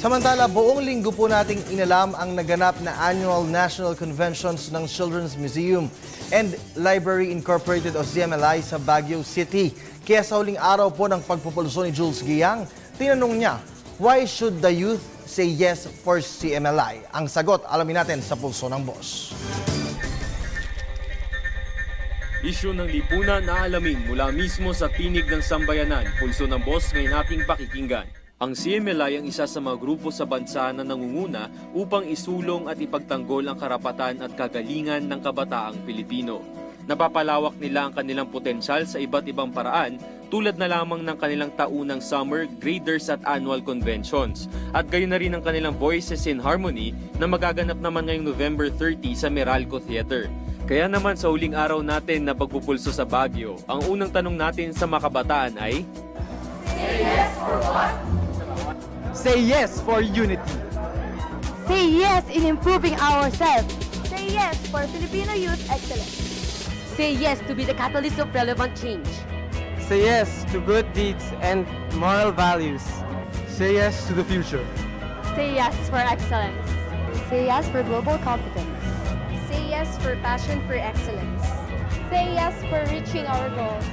Samantala, buong linggo po nating inalam ang naganap na Annual National Conventions ng Children's Museum and Library Incorporated o CMLI sa Baguio City. Kaya sa huling araw po ng pagpupulso ni Jules Guiang, tinanong niya, why should the youth say yes for CMLI? Ang sagot, alamin natin sa Pulso ng Boss. Isyu ng lipunan na alamin mula mismo sa tinig ng sambayanan. Pulso ng Boss ngayon ating pakikinggan. Ang CMLI ang isa sa mga grupo sa bansa na nangunguna upang isulong at ipagtanggol ang karapatan at kagalingan ng kabataang Pilipino. Napapalawak nila ang kanilang potensyal sa iba't ibang paraan tulad na lamang ng kanilang taunang summer, graders at annual conventions. At gayon na rin ang kanilang Voices in Harmony na magaganap naman ngayong November 30 sa Meralco Theater. Kaya naman sa huling araw natin na pagpupulso sa Baguio, ang unang tanong natin sa mga kabataan ay, Say yes for what? Say yes for unity. Say yes in improving ourselves. Say yes for Filipino youth excellence. Say yes to be the catalyst of relevant change. Say yes to good deeds and moral values. Say yes to the future. Say yes for excellence. Say yes for global competence. Say yes for passion for excellence. Say yes for reaching our goals.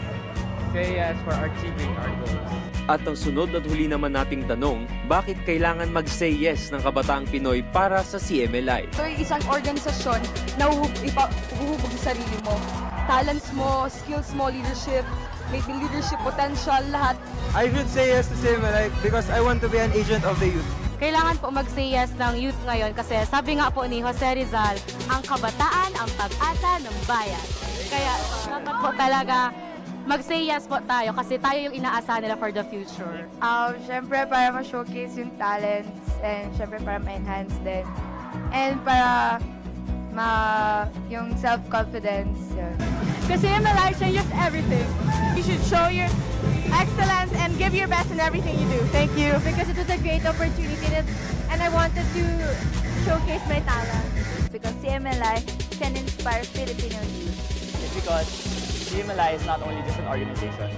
Say yes for achieving our goals. At ang sunod at huli naman nating tanong, bakit kailangan mag-say yes ng kabataang Pinoy para sa CMLI? Ito ay isang organisasyon na huhubog sa sarili mo. Talents mo, skills mo, leadership, maybe leadership potential, lahat. I should say yes to CMLI because I want to be an agent of the youth. Kailangan po mag-say yes ng youth ngayon kasi sabi nga po ni Jose Rizal, ang kabataan ang pag-asa ng bayan. Kaya dapat po talaga mag-say yes po tayo kasi tayo yung inaasahan nila for the future. Siyempre para ma-showcase yung talents and siyempre para ma-enhance din. And para yung self-confidence. Kasi CMLI changes everything. You should show your excellence and give your best in everything you do. Thank you. Because it was a great opportunity and I wanted to showcase my talent. Because CMLI can inspire Filipino youth. It's because CMLI is not only just an organization.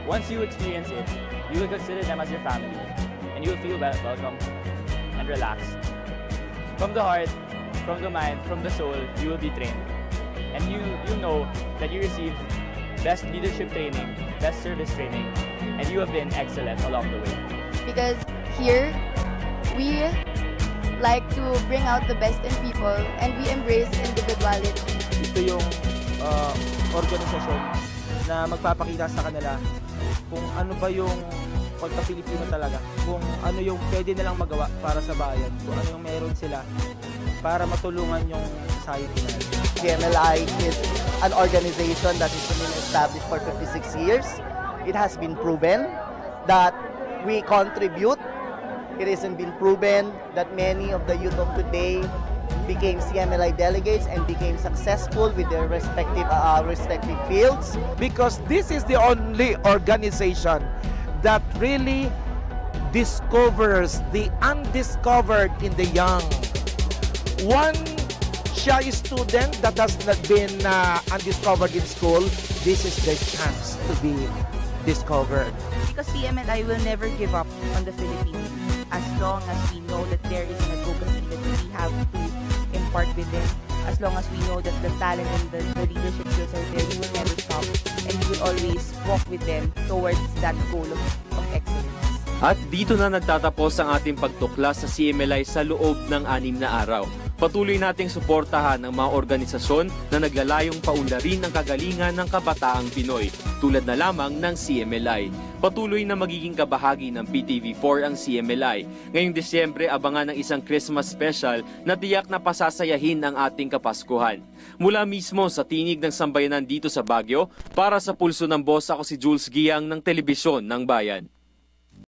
Once you experience it, you will consider them as your family, and you will feel welcome and relaxed. From the heart, from the mind, from the soul, you will be trained. And you know that you received best leadership training, best service training, and you have been excellent along the way. Because here, we like to bring out the best in people and we embrace individuality. Ito yung organisasyon na magpapakita sa kanila kung ano ba yung pagka-Pilipino talaga, kung ano yung pwede nilang magawa para sa bayan, kung ano yung meron sila para matulungan yung society natin. CMLI is an organization that has been established for 56 years. It has been proven that we contribute. It hasn't been proven that many of the youth of today became CMLI delegates and became successful with their respective fields. Because this is the only organization that really discovers the undiscovered in the young. One shy student that has not been undiscovered in school, this is the chance to be discovered. Because CMLI will never give up on the Philippines as long as we know that there is an advocacy that we have to impart with them. As long as we know that the talent and the leadership skills are there, we will never stop and we will always walk with them towards that goal of excellence. At dito na nagtatapos ang ating pagtuklas sa CMLI sa loob ng 6 na araw. Patuloy nating suportahan ang mga organisasyon na naglalayong paunlarin ang kagalingan ng kabataang Pinoy, tulad na lamang ng CMLI. Patuloy na magiging kabahagi ng PTV4 ang CMLI. Ngayong Disyembre, abangan ng isang Christmas special na tiyak na pasasayahin ang ating Kapaskuhan. Mula mismo sa tinig ng sambayanan dito sa Baguio, para sa Pulso ng Boss, ako si Jules Guiang ng Telebisyon ng Bayan.